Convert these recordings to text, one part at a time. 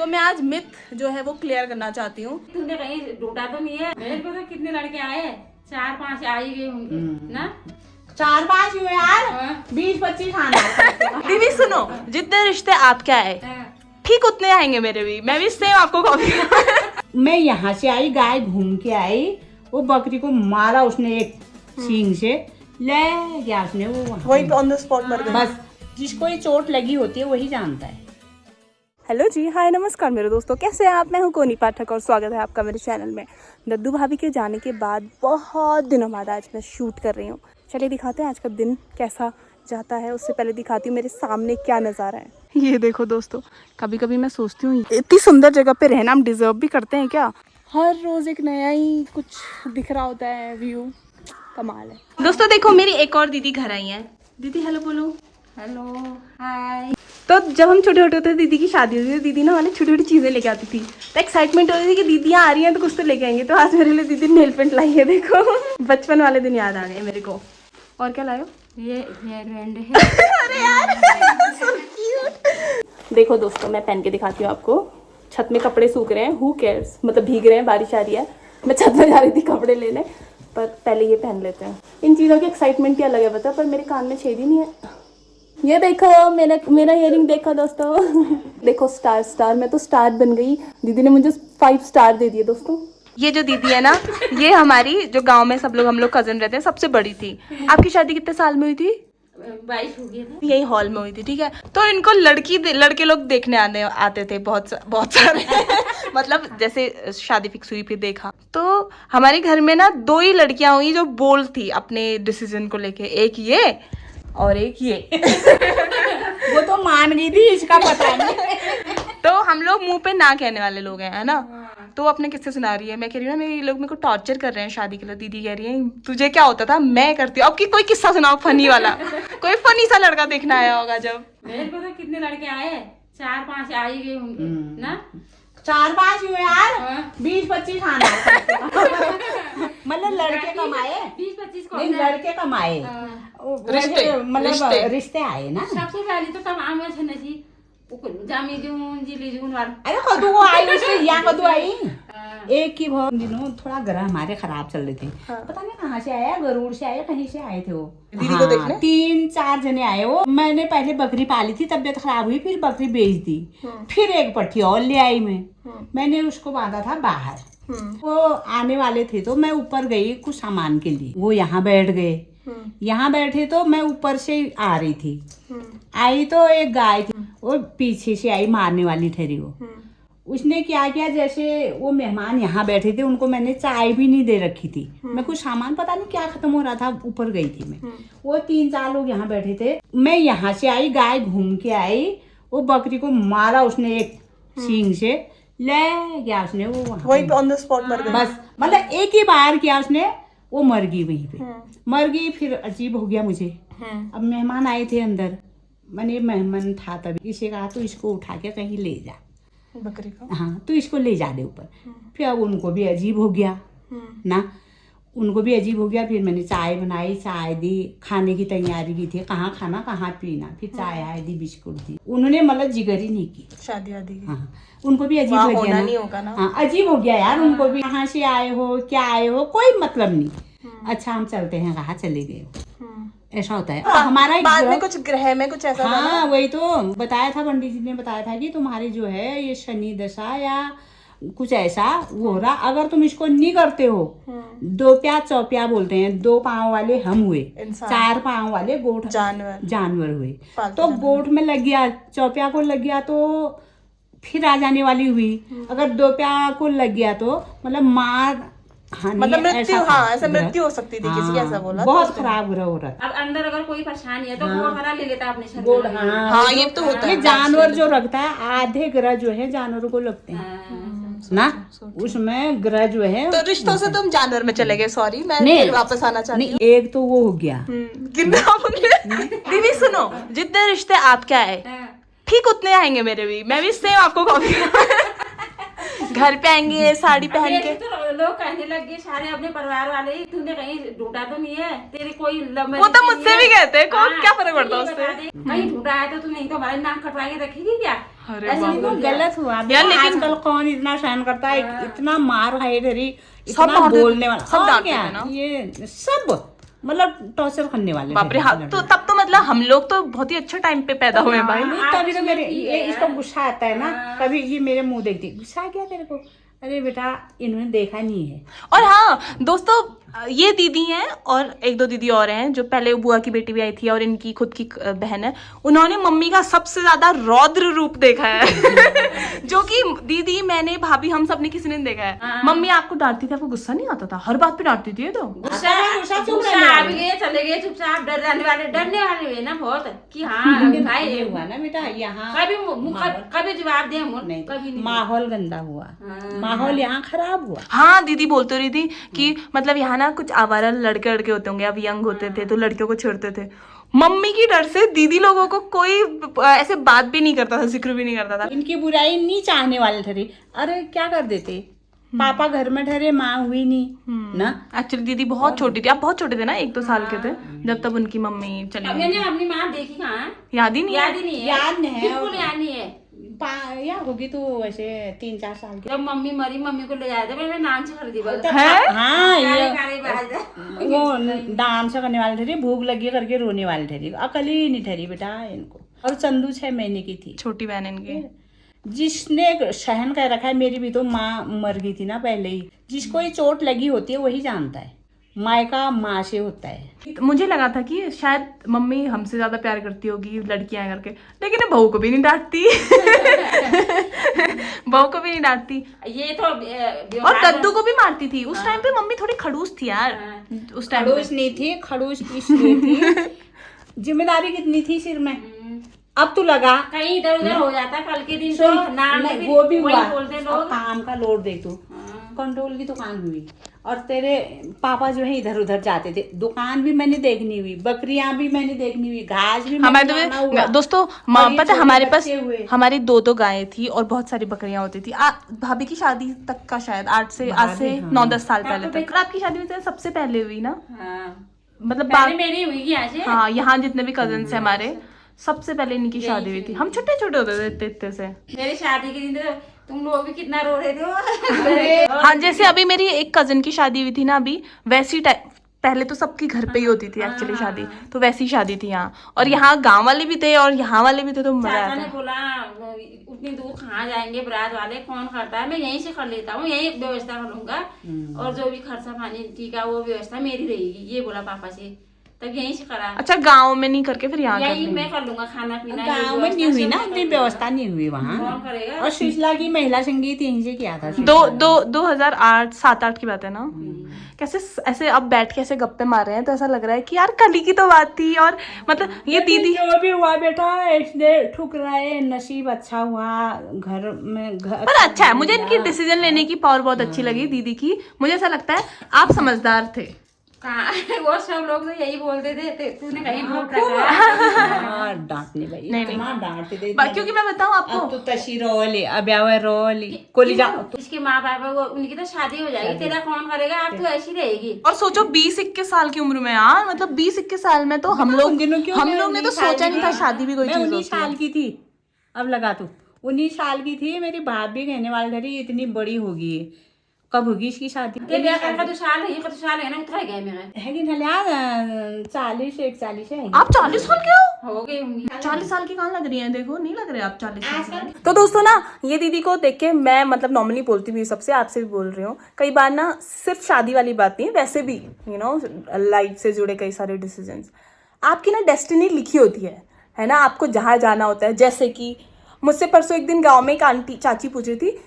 तो मैं आज मिथ जो है वो क्लियर करना चाहती हूँ। तुमने कहीं ढूंढा तो नहीं है? मेरे को तो कितने लड़के आए, 4-5 आ ही गए होंगे ना। 4-5 हुए यार, 20-25 आना। दीदी सुनो, जितने रिश्ते आपके आए ठीक उतने आएंगे मेरे भी। मैं भी सेम आपको कॉपी। मैं यहाँ से आई, गाय घूम के आई, वो बकरी को मारा उसने एक सींग से, ले गया उसने वो वही ऑन द स्पॉट मर गए। बस जिसको ये चोट लगी होती है वही जानता है। हेलो जी, हाय नमस्कार मेरे दोस्तों, कैसे हैं आप? मैं हूं कोनी पाठक और स्वागत है आपका मेरे चैनल में। दद्दू भाभी के जाने के बाद बहुत दिनों बाद आज मैं शूट कर रही हूँ। चलिए दिखाते हैं आज का दिन कैसा जाता है। उससे पहले दिखाती हूँ मेरे सामने क्या नज़ारा है। ये देखो दोस्तों, कभी कभी मैं सोचती हूँ इतनी सुंदर जगह पे रहना हम डिजर्व भी करते हैं क्या? हर रोज़ एक नया ही कुछ दिख रहा होता है, व्यू कमाल है। दोस्तों देखो, मेरी एक और दीदी घर आई है। दीदी हेलो बोलो। हेलो, हाय। तो जब हम छोटे छोटे होते थे, दीदी की शादी होती थी, दीदी ना हमारे छोटी छोटी चीज़ें लेके आती थी, तो एक्साइटमेंट होती थी कि दीदियाँ आ रही हैं तो कुछ तो लेके आएंगे। तो आज मेरे लिए दीदी नेल पेंट लाई है। देखो बचपन वाले दिन याद आ गए मेरे को। और क्या लायो? ये हेयर बैंड है। अरे यार so cute। देखो दोस्तों, मैं पहन के दिखाती हूँ आपको। छत में कपड़े सूख रहे हैं, हु केयर्स, मतलब भीग रहे हैं, बारिश आ रही है। मैं छत में जा रही थी कपड़े लेने, पर पहले ये पहन लेते हैं। इन चीज़ों की एक्साइटमेंट ही अलग है बता, पर मेरे कान में छेद ही नहीं है। ये देखो मेरा इयरिंग देखो दोस्तों। देखो स्टार, मैं तो स्टार बन गई। दीदी ने मुझे 5 स्टार दे दिए दोस्तों। ये जो दीदी है ना, ये हमारी जो गांव में हम लोग कजन रहते हैं, सबसे बड़ी थी। आपकी शादी कितने साल में हुई थी? 22 हो गए थे। यही हॉल में हुई थी, ठीक है। तो इनको लड़के लोग देखने आते थे बहुत सारे। मतलब जैसे शादी फिक्स हुई फिर देखा, तो हमारे घर में ना 2 ही लड़कियां हुई जो बोल्ड थी अपने डिसीजन को लेके। एक ये और एक ये। वो तो मान गई थी, इसका पता नहीं। तो हम लोग मुंह पे ना कहने वाले लोग हैं, है ना। तो वो अपने किस्से सुना रही है। मैं कह रही हूँ ना, मेरे लोग मेरे को टॉर्चर कर रहे हैं शादी के लिए। दीदी कह रही है तुझे क्या होता था, मैं करती हूँ। अब की कोई किस्सा सुनाओ फनी वाला। कोई फनी सा लड़का देखना आया होगा जब। मेरे को तो कितने लड़के आए, 4-5 आ ही गए होंगे ना। 4-5 हुए यार, 20-25 आना। मतलब लड़के कमाए, 20-25 को नहीं लड़के कमाए, मतलब रिश्ते आए ना। सबसे पहले तो तब आम है जी जामी जून जिली जून वाला। अरे कदू आई उससे, यहाँ कदू आई। एक ही बहुत दिनों थोड़ा ग्रह हमारे खराब चल रहे थे। पता नहीं कहाँ से आया, गरुड़ से आया, कहीं से आए थे वो दीदी को देखने। 3-4 जने आए वो। मैंने पहले बकरी पाली थी, तबियत खराब हुई, फिर बकरी बेच दी। फिर एक पट्टी और ले आई मैंने उसको बांधा था बाहर। वो आने वाले थे तो मैं ऊपर गई कुछ सामान के लिए। वो यहाँ बैठ गए, यहाँ बैठे तो मैं ऊपर से आ रही थी। आई तो एक गाय थी, वो पीछे से आई, मारने वाली ठहरी वो। उसने क्या किया, जैसे वो मेहमान यहाँ बैठे थे, उनको मैंने चाय भी नहीं दे रखी थी। मैं कुछ सामान पता नहीं क्या खत्म हो रहा था, ऊपर गई थी मैं। वो 3-4 लोग यहाँ बैठे थे। मैं यहाँ से आई, गाय घूम के आई, वो बकरी को मारा उसने एक सींग से, ले गया उसने वो वही ऑन द स्पॉट मर गई। बस मतलब एक ही बार किया उसने, वो मर गई वहीं पे। मर गई। फिर अजीब हो गया मुझे। अब मेहमान आए थे अंदर, मैंने मेहमान था तभी, इसे कहा तो इसको उठा के कहीं ले जा, बकरी को। हाँ तो इसको ले जा दे ऊपर। फिर अब उनको भी अजीब हो गया ना, उनको भी अजीब हो गया। फिर मैंने चाय बनाई, चाय दी, खाने की तैयारी की थी, कहाँ खाना कहाँ पीना। फिर चाय आय दी, बिस्कुट दी। उन्होंने मतलब जिगर ही नहीं की, शादी वादी। हाँ उनको भी अजीब लग गया नहीं होगा ना। हाँ अजीब हो गया यार उनको भी। कहाँ से आए हो, क्या आए हो, कोई मतलब नहीं। अच्छा हम चलते हैं, कहाँ चले गए, ऐसा होता है। हमारा बाद में कुछ ग्रह में कुछ ऐसा था ना? हाँ वही तो बताया था, पंडित जी ने बताया था कि तुम्हारी जो है ये शनि दशा या कुछ ऐसा वो हो रहा। अगर तुम इसको नहीं करते हो, 2 प्या चौप्या बोलते हैं, 2 पाँव वाले हम हुए, 4 पाँव वाले गोठ जानवर हुए। तो गोठ में लग गया, चौप्या को लग गया तो फिर आ जाने वाली हुई। अगर 2 प्या को लग गया तो मतलब मार, मतलब मृत्यु, हाँ ऐसा मृत्यु हो सकती थी किसी की, ऐसा बोला। बहुत खराब ग्रह हो रहा था। अब अंदर अगर कोई परेशानी है तो गोड़ हरा ले लेता अपने शरीर में। हाँ ये तो होता है। ये जानवर जो रखता है, आधे ग्रह जो है जानवरों को लगते हैं ना, उसमें ग्रह जो है। तो रिश्तों से तुम जानवर में चले गए। सॉरी, मैं वापस आना चाहती हूँ। एक तो वो हो गया। दीदी सुनो, जितने रिश्ते आपके आए ठीक उतने आएंगे मेरे भी। मैं भी सेम आपको कॉपी। घर पे आएंगे साड़ी पहन के। तो लोग कहने लग गए सारे अपने परिवार वाले, तुमने कहीं ढूंढा तो नहीं है, तेरे कोई वो तो मुझसे भी कहते हैं, क्या फर्क पड़ता है उससे। कहीं ढूंढा है तो तुम नहीं तो हमारे नाक कटवा के रखेगी क्या? अरे ऐसे बाप देखो रे। गलत हुआ। यार, देखो लेकिन- आजकल कौन इतना सहन करता है, इतना मार खाई धरी, सब इतना डांटते थे, बोलने वाला, सब और डांटते क्या थे ना। ये सब मतलब टॉर्चर करने वाले बाप रे। थे हाँ, लड़के। तो तब तो मतलब हम लोग तो बहुत ही अच्छे टाइम पे पैदा हुए हैं भाई। नहीं, तभी तो मेरे ये इसको गुस्सा आता है ना, कभी ये मेरे मुंह देखती, गुस्सा आ गया तेरे को, अरे बेटा इन्होंने देखा नहीं है। और हाँ दोस्तों, ये दीदी हैं और एक दो दीदी और हैं जो पहले बुआ की बेटी भी आई थी और इनकी खुद की बहन है। उन्होंने मम्मी का सबसे ज्यादा रौद्र रूप देखा है जो कि दीदी, मैंने, भाभी, हम सब ने किसी ने नहीं देखा है। मम्मी आपको डांटती थी, आपको गुस्सा नहीं आता था? हर बात पे डांटती थी ये तो। गुस्सा चुप रहने आ वाले। भी गए, चले गए चुपचाप, डरने वाले हुए ना बहुत कि हाँ लेकिन भाई ये हुआ ना बेटा यहाँ कभी जवाब दे हम नहीं, कभी नहीं। माहौल गंदा हुआ, माहौल यहाँ खराब हुआ। हाँ दीदी बोलते रही थी कि मतलब यहाँ ना कुछ आवारा लड़के लड़के होते होंगे, अब यंग होते थे तो लड़कियों को छेड़ते थे। मम्मी की डर से दीदी लोगों को कोई ऐसे बात भी नहीं करता था, जिक्र भी नहीं करता था। इनकी बुराई नहीं चाहने वाले ठहरे, अरे क्या कर देते, पापा घर में ठहरे, माँ हुई नहीं ना। एक्चुअली दीदी बहुत छोटी थी, आप बहुत छोटे थे ना, 1-2 साल के थे जब तब उनकी मम्मी चली गई। मैंने अपनी माँ देखी कहाँ है? याद ही नहीं है। याद ही नहीं है, याद नहीं है। बिल्कुल याद नहीं है। या होगी तो वैसे 3-4 साल की। जब मम्मी मरी, मम्मी को ले जाए थे, मैं नाम से खरीदी बस। है? हाँ ये काले बाज है। वो डांस करने वाले ठहरी, भूख लगी करके रोने वाले ठहरी, अकल ही नहीं ठहरी बेटा इनको। और चंदू 6 महीने की थी। छोटी बहन इनकी। जिसने सहन कर रखा है, मेरी भी तो माँ मर गई थी ना पहले ही। जिसको ये चोट लगी होती है वही जानता है, मायका माँ से होता है। मुझे लगा था कि शायद मम्मी हमसे ज्यादा प्यार करती होगी लड़कियां करके, लेकिन बहू को भी नहीं डांटती बहू को भी नहीं डांटती। ये तो और कद्दू को भी मारती थी। उस टाइम पे मम्मी थोड़ी खड़ूस थी यार। उस टाइम खड़ूस नहीं थी, खड़ूस इसलिए थी जिम्मेदारी कितनी थी सिर में। अब तो लगा कहीं इधर उधर हो जाता, कल के दिन सही, तो नाम नहीं, भी वो भी वही हुआ। बोलते अब लोग। काम का लोड देख तू, कंट्रोल की दुकान हुई और तेरे पापा जो है इधर उधर जाते थे, दुकान भी मैंने देखनी हुई, बकरियां भी मैंने देखनी हुई, घास भी हमारे मैंने लाना हुआ। तो दोस्तों और ये पता है छोटे हमारे पास बच्चे हुए। हमारी 2 गायें थी और बहुत सारी बकरियां होती थी। भाभी की शादी तक का शायद आज से भाभी, हाँ। 9-10 साल पहले तक। और आपकी शादी में तो सबसे पहले हुई ना, हाँ, मतलब पहले मेरी हुई यहाँ से। हाँ, यहाँ जितने भी कजन्स हैं हमारे, सबसे पहले इनकी शादी हुई थी। हम छोटे छोटे होते थे इतने से। मेरी शादी के दिन तो तुम लोग भी कितना रो रहे थे। हाँ, जैसे अभी मेरी एक कजन की शादी हुई थी ना अभी, वैसी पहले तो सबकी घर पे ही होती थी एक्चुअली शादी, तो वैसी शादी थी यहाँ। और यहाँ गांव वाले भी थे और यहाँ वाले भी थे, तो मजा चाचा आया ने था। बोला उतनी दूर कहाँ जाएंगे, बारात वाले कौन करता है, मैं यहीं से कर लेता हूँ, यहीं व्यवस्था कर लूंगा और जो भी खर्चा पानी ठीक है वो व्यवस्था मेरी रहेगी, ये बोला पापा से। तब यहीं से करा, अच्छा गाँव में नहीं करके फिर यहाँ कर यहीं लेंगे। मैं कर लूंगा, खाना पीना ये गाँव में नहीं हुई ना, व्यवस्था उतनी सब व्यवस्था नहीं हुई वहाँ। कौन करेगा। और शीशला की महिला संगीत यहीं से किया था। 2008-7-8 की बात है ना। कैसे ऐसे अब बैठ के ऐसे गप्पे मार रहे हैं तो ऐसा लग रहा है कि यार कल ही की तो बात थी। और मतलब ये दीदी जो भी हुआ बेटा, इसने ठुकराए, नसीब अच्छा हुआ, घर में पर अच्छा है, मुझे इनकी डिसीजन लेने की पावर बहुत अच्छी लगी दीदी की। मुझे ऐसा लगता है आप समझदार थे। कहाँ वो सब लोग तो यही बोलते थे, तूने कहीं भूख रखा। डांटने भाई, नहीं, इतना डांटते थे। क्योंकि मैं बताऊं आपको, अब तो तशी रोली, अब आवे रोली, कोली जा। इसके माँ बाप है, वो उनकी तो शादी हो जाएगी, तेरा कौन करेगा, आप तो ऐसी रहेगी। और सोचो 20-21 साल की उम्र में यार, मतलब 20-21 साल में तो हम लोग ने तो सोचा नहीं था शादी भी कोई मैं चीज 19 होती है। साल की थी, अब लगा तू 19 साल की थी। मेरी भाभी कहने वाली धरी इतनी बड़ी होगी, कब होगी इसकी शादी? तेरे ब्याह का तो साल है, कत साल है ना, उतना गए मेरे है कि नहीं यार, 40-41 है। आप 40 साल के हो गए होंगी। 40 साल की कहाँ लग रही हैं, देखो नहीं लग रहे आप 40 साल के। तो दोस्तों ना, ये दीदी को देख के मैं मतलब नॉर्मली बोलती भी सबसे, आपसे भी बोल रही हूँ कई बार ना, सिर्फ शादी वाली बात नहीं, वैसे भी लाइफ से जुड़े कई सारे डिसीजंस आपकी ना डेस्टिनी लिखी होती है ना। आपको जहाँ जाना होता है, जैसे कि मुझसे परसों एक दिन गाँव में एक आंटी चाची पूछ रही थी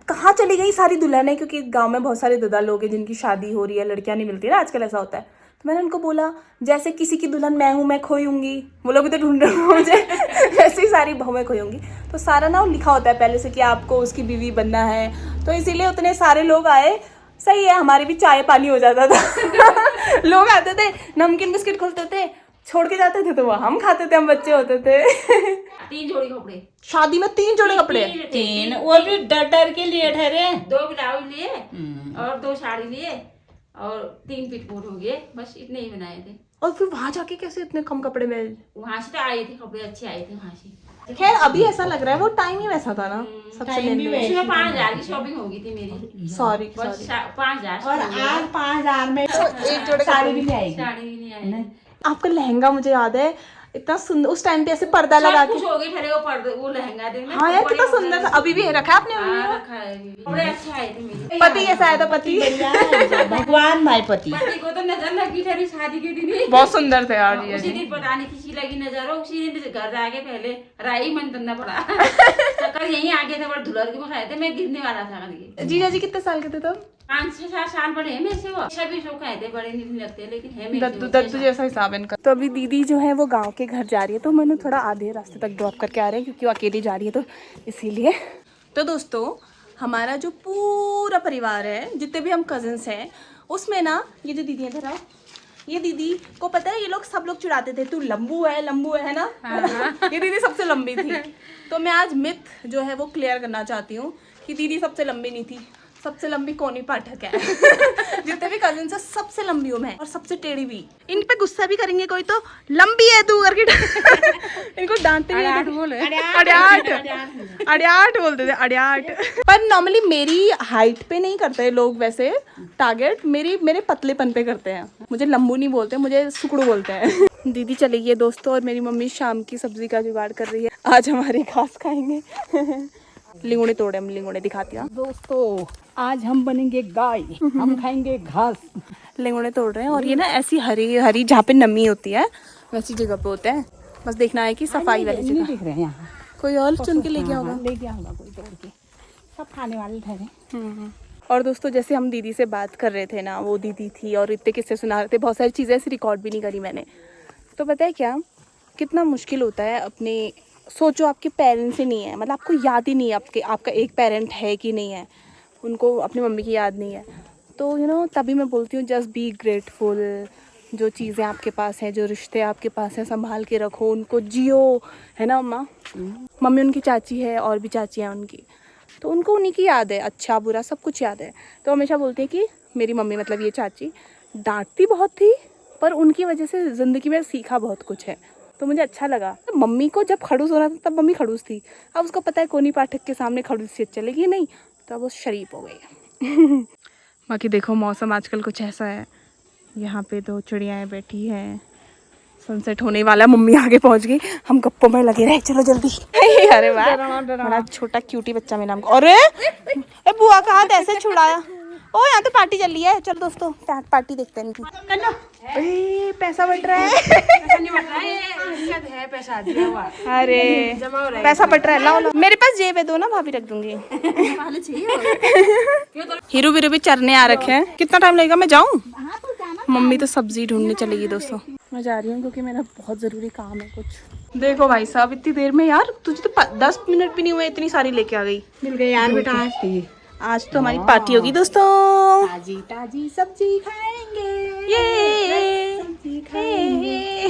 कहाँ चली गई सारी दुल्हनें, क्योंकि गांव में बहुत सारे दादा लोग हैं जिनकी शादी हो रही है, लड़कियां नहीं मिलती ना आजकल, ऐसा होता है। तो मैंने उनको बोला जैसे किसी की दुल्हन मैं हूँ, मैं खोई होंगी, वो लोग भी तो ढूंढ रहे होंगे मुझे ऐसे ही सारी बहुएं खोई होंगी। तो सारा ना लिखा होता है पहले से कि आपको उसकी बीवी बनना है, तो इसीलिए उतने सारे लोग आए। सही है, हमारी भी चाय पानी हो जाता था लोग आते थे, नमकीन बिस्किट खोलते थे, छोड़ के जाते थे, तो वो हम खाते थे, हम बच्चे होते थे 3 जोड़ी कपड़े शादी में 3 जोड़े कपड़े, 3, वो भी डर के लिए ठहरे। 2 ब्लाउज लिए और 2 साड़ी लिए और 3 पिटकोट हो गए, बस इतने ही बनाए थे। और फिर वहां जाके कैसे इतने कम कपड़े में? वहां से तो आए थे कपड़े, अच्छे आए थे वहां से। खैर अभी ऐसा लग रहा है, वो टाइम ही वैसा था ना सबसे टाइम भी लेने में। इसमें 5,000 की शॉपिंग होगी थी मेरी, सॉरी बस 5,000 और आज 5,000 में एक जोड़े साड़ी भी ले आएगी। साड़ी भी नहीं आई। आपका लहंगा मुझे याद है, इतना सुंदर उस टाइम पे ऐसे पर्दा लगा के। खुश हो गई ठहरे वो पर्दे वो लहंगा देखना। हाँ यार कितना सुंदर था, अभी भी रखा है आपने? हाँ, रखा है अभी भी। बड़े अच्छे आए थे मेरे पति कैसा आया था? पति भगवान भाई पति। पति को तो नजर लगी ठहरी शादी के दिन ही। बहुत सुंदर थे यार ये। उसी दिन पता नहीं किसी लगी नजर हो, उसी दिन घर जाके पहले राई मन करना पड़ा। चक्कर यहीं आगे थे, बड़े धुलर के खाए थे, मैं गिरने वाला था करके। जीजा जी कितने साल के थे तब? 5-6 साल बड़े हैं मेरे से, वो सभी शो खाए थे, बड़े नहीं लगते लेकिन है मेरे से दद्दू वो दद्दू जैसा हिसाब है इनका। तो अभी दीदी जो है वो गांव के घर जा रही है, तो मैंने थोड़ा आधे रास्ते तक ड्रॉप करके आ रहे हैं क्योंकि वो अकेली जा रही है, तो इसीलिए। तो दोस्तों हमारा जो पूरा परिवार है, जितने भी हम कजिन्स हैं, उसमें ना ये जो दीदी है धरा, ये दीदी को पता है, ये लोग सब लोग चिढ़ाते थे तू लंबू है ना। ये दीदी सबसे लंबी थी। तो मैं आज मिथ जो है वो क्लियर करना चाहती हूँ कि दीदी सबसे लंबी नहीं थी, सबसे लंबी कोनी पाठक है। जितने भी कजिन है सबसे लंबी हूँ मैं, और सबसे टेढ़ी भी। इन पे गुस्सा भी करेंगे कोई तो लंबी है तू करके इनको डांटते भी अड़ियाट बोलते थे, अड़ियाट। पर नॉर्मली मेरी हाइट पे नहीं करते लोग वैसे टारगेट, मेरे पतलेपन पे करते हैं। मुझे लंबू नहीं बोलते, मुझे सुकड़ू बोलते हैं। दीदी चली गई है दोस्तों, और मेरी मम्मी शाम की सब्जी का जुगाड़ कर रही है। आज हमारे घास खाएंगे। लिंगोड़े तोड़े, हम लिंगोड़े दिखाती हूँ दोस्तों आज हम बनेंगे गाय, हम खाएंगे घास। लिंगोड़े तोड़ रहे हैं, और ये ना ऐसी हरी हरी जहाँ पे नमी होती है वैसी जगह पे होते हैं। बस देखना है कि सफाई वाली नहीं जगह। दिख रहे हैं यहाँ, कोई और चुन के ले गया होगा। ले गया होगा कोई तोड़ के, सब खाने वाले ठहरे। और दोस्तों जैसे हम दीदी से बात कर रहे थे ना, वो दीदी थी और इतने किस्से सुना रहे थे, बहुत सारी चीज़ें ऐसे रिकॉर्ड भी नहीं करी मैंने। तो पता है क्या, कितना मुश्किल होता है अपने, सोचो आपके पेरेंट्स ही नहीं है, मतलब आपको याद ही नहीं है आपका एक पेरेंट है कि नहीं है, उनको अपनी मम्मी की याद नहीं है। तो तभी मैं बोलती हूँ जस्ट बी ग्रेटफुल। जो चीज़ें आपके पास हैं, जो रिश्ते आपके पास हैं, संभाल के रखो, उनको जियो, है ना अम्मा? मम्मी उनकी चाची है, और भी चाची हैं उनकी, तो उनको उन्हीं की याद है, अच्छा बुरा सब कुछ याद है। तो हमेशा बोलती है कि मेरी मम्मी मतलब ये चाची डांटती बहुत थी, पर उनकी वजह से ज़िंदगी में सीखा बहुत कुछ है। तो मुझे अच्छा लगा। मम्मी को जब खड़ूस हो रहा था तब मम्मी खड़ूस थी, अब उसको पता है कोनी पाठक के सामने खड़ूसियत चलेगी नहीं, तो अब वो शरीफ हो गई। बाकी देखो मौसम आजकल कुछ ऐसा है, यहाँ पे 2 चिड़ियाएँ बैठी हैं, सनसेट होने वाला, मम्मी आगे पहुँच गई, हम गप्पों में लगे रहे, चलो जल्दी। अरे वाह बड़ा छोटा क्यूटी बच्चा मिला हमको। अरे बुआ का हाथ ऐसे छुड़ाया। ओ यहाँ तो पार्टी चल रही है, चलो दोस्तों पार्टी देखते हैं इनकी। पैसा बट रहा है। पैसा दिया हुआ अरे पैसा बट रहा है, लाओ लाओ, मेरे पास जेब है, दो ना भाभी रख दूंगी। हीरो वीरो भी चरने आ रखे हैं। कितना टाइम लगेगा, मैं जाऊँ? मम्मी तो सब्जी ढूंढने चलेगी दोस्तों, मैं जा रही हूँ क्योंकि मेरा बहुत जरूरी काम है कुछ। देखो भाई साहब इतनी देर में, यार तुझे तो 10 मिनट भी नहीं हुए, इतनी सारी लेके आ गई। मिल गए यार बेटा, आज तो हमारी पार्टी होगी दोस्तों, ताजी ताजी सब्जी खाएंगे, ये सब्जी खाएंगे।